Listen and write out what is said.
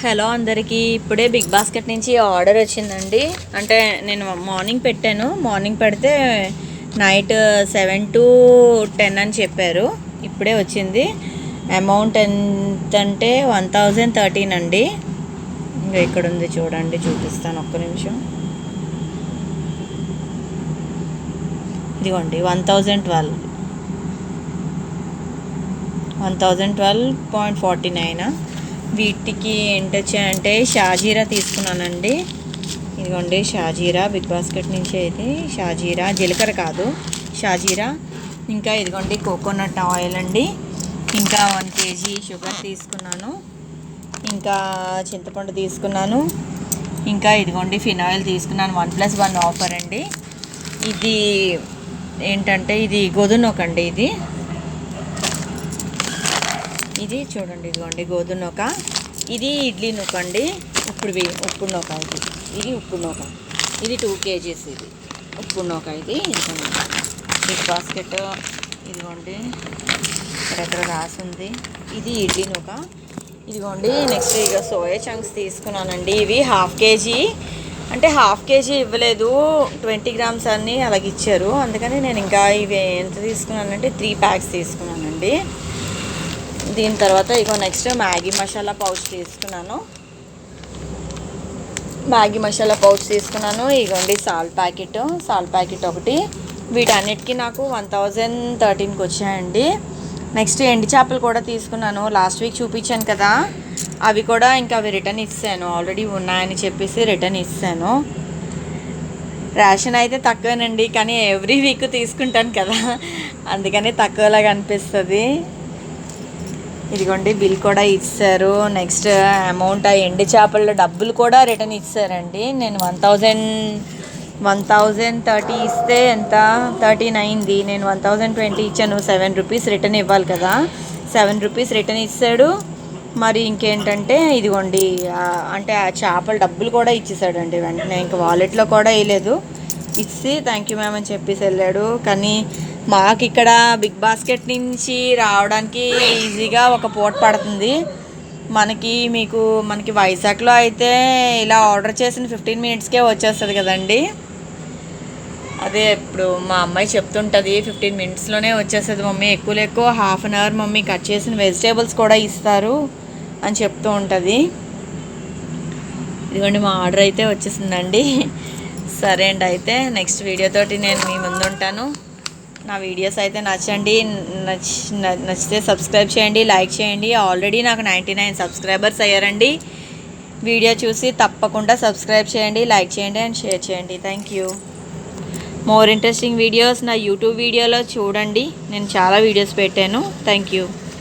Hello అందరికీ, ఇప్పుడే big basket నుంచి ఆర్డర్ వచ్చిందండి. అంటే నేను మార్నింగ్ పెట్టాను. మార్నింగ్ పెడితే నైట్ 7 to 10 అని చెప్పారు. ఇప్పుడే వచ్చింది. అమౌంట్ ఎంత అంటే 1013 అండి. ఇంకా ఇక్కడ ఉంది చూడండి, చూపిస్తాను ఒక్క నిమిషం. ఇదిగోండి 1012.49. వీటికి ఏంటొచ్చాయంటే షాజీరా తీసుకున్నానండి. ఇదిగోండి షాజీరా, బిగ్ బాస్కెట్ నుంచి అయితే షాజీరా, జీలకర్ర కాదు షాజీరా. ఇంకా ఇదిగోండి కోకోనట్ ఆయిల్ అండి. ఇంకా 1 kg షుగర్ తీసుకున్నాను. ఇంకా చింతపండు తీసుకున్నాను. ఇంకా ఇదిగోండి ఫినాయిల్ తీసుకున్నాను. 1+1 ఆఫర్ అండి. ఇది ఏంటంటే ఇది గోధుమ నూక అండి. ఇది చూడండి, ఇదిగోండి గోధుమ నూక. ఇది ఇడ్లీ నూక అండి. ఉప్పుడు నూక. ఇది ఉప్పుడు నూక. ఇది 2 kgs. ఇది ఉప్పుడు నూక. ఇది ఇంకా బిగ్ బాస్కెట్. ఇదిగోండి ఇక్కడ రాసింది. ఇది ఇడ్లీ నూక. ఇదిగోండి నెక్స్ట్ ఇక సోయా చంక్స్ తీసుకున్నానండి. ఇవి 1/2 kg. అంటే 1/2 kg ఇవ్వలేదు, 20 grams అన్నీ అలాగ ఇచ్చారు. అందుకని నేను ఇంకా ఇవి ఎంత తీసుకున్నానంటే 3 packs తీసుకున్నానండి. దీని తర్వాత ఇగో నెక్స్ట్ మ్యాగీ మసాలా పౌచ్ తీసుకున్నాను. ఇగోండి సాల్ట్ ప్యాకెట్ ఒకటి. వీటన్నిటికీ నాకు 1013కి వచ్చాయండి. నెక్స్ట్ ఎండి చేపలు కూడా తీసుకున్నాను. లాస్ట్ వీక్ చూపించాను కదా, అవి కూడా ఇంకా రిటర్న్ ఇస్తాను. ఆల్రెడీ ఉన్నాయని చెప్పేసి రిటర్న్ ఇస్తాను. రేషన్ అయితే తక్కువేనండి, కానీ ఎవ్రీ వీక్ తీసుకుంటాను కదా, అందుకని తక్కువలాగా అనిపిస్తుంది. ఇదిగోండి బిల్ కూడా ఇచ్చారు. నెక్స్ట్ అమౌంట్ ఆ ఎండి చేపల డబ్బులు కూడా రిటర్న్ ఇచ్చారండి. నేను 1030 ఇస్తే ఎంత 39ది, నేను 1020 ఇచ్చాను. 7 రూపీస్ రిటర్న్ ఇవ్వాలి కదా, 7 రూపీస్ రిటర్న్ ఇస్తాడు. మరి ఇంకేంటంటే ఇదిగోండి అంటే ఆ చేపల డబ్బులు కూడా ఇచ్చేసాడండి వెంటనే. ఇంకా వాలెట్లో కూడా వేయలేదు, ఇచ్చి థ్యాంక్ యూ మ్యామ్ అని చెప్పేసి వెళ్ళాడు. కానీ మాకు ఇక్కడ బిగ్ బాస్కెట్ నుంచి రావడానికి ఈజీగా ఒక పూట పడుతుంది. మనకి వైజాగ్లో అయితే ఇలా ఆర్డర్ చేసిన 15 minutesకే వచ్చేస్తుంది కదండి. అదే ఇప్పుడు మా అమ్మాయి చెప్తుంటుంది, 15 minutesలోనే వచ్చేస్తుంది మమ్మీ, ఎక్కువ 1/2 hour మమ్మీ, కట్ చేసిన వెజిటేబుల్స్ కూడా ఇస్తారు అని చెప్తూ ఉంటుంది. ఇదిగోండి మా ఆర్డర్ అయితే వచ్చేసిందండి. సరే అండి, అయితే నెక్స్ట్ వీడియోతోటి నేను మీ ముందు ఉంటాను. నా వీడియోస్ అయితే నచ్చితే సబ్స్క్రైబ్ చేయండి, లైక్ చేయండి. ఆల్రెడీ నాకు 99 subscribers అయ్యారండి. వీడియో చూసి తప్పకుండా సబ్స్క్రైబ్ చేయండి, లైక్ చేయండి అండ్ షేర్ చేయండి. Thank you. More interesting videos నా యూట్యూబ్ వీడియోలో చూడండి. నేను చాలా వీడియోస్ పెట్టాను. Thank you.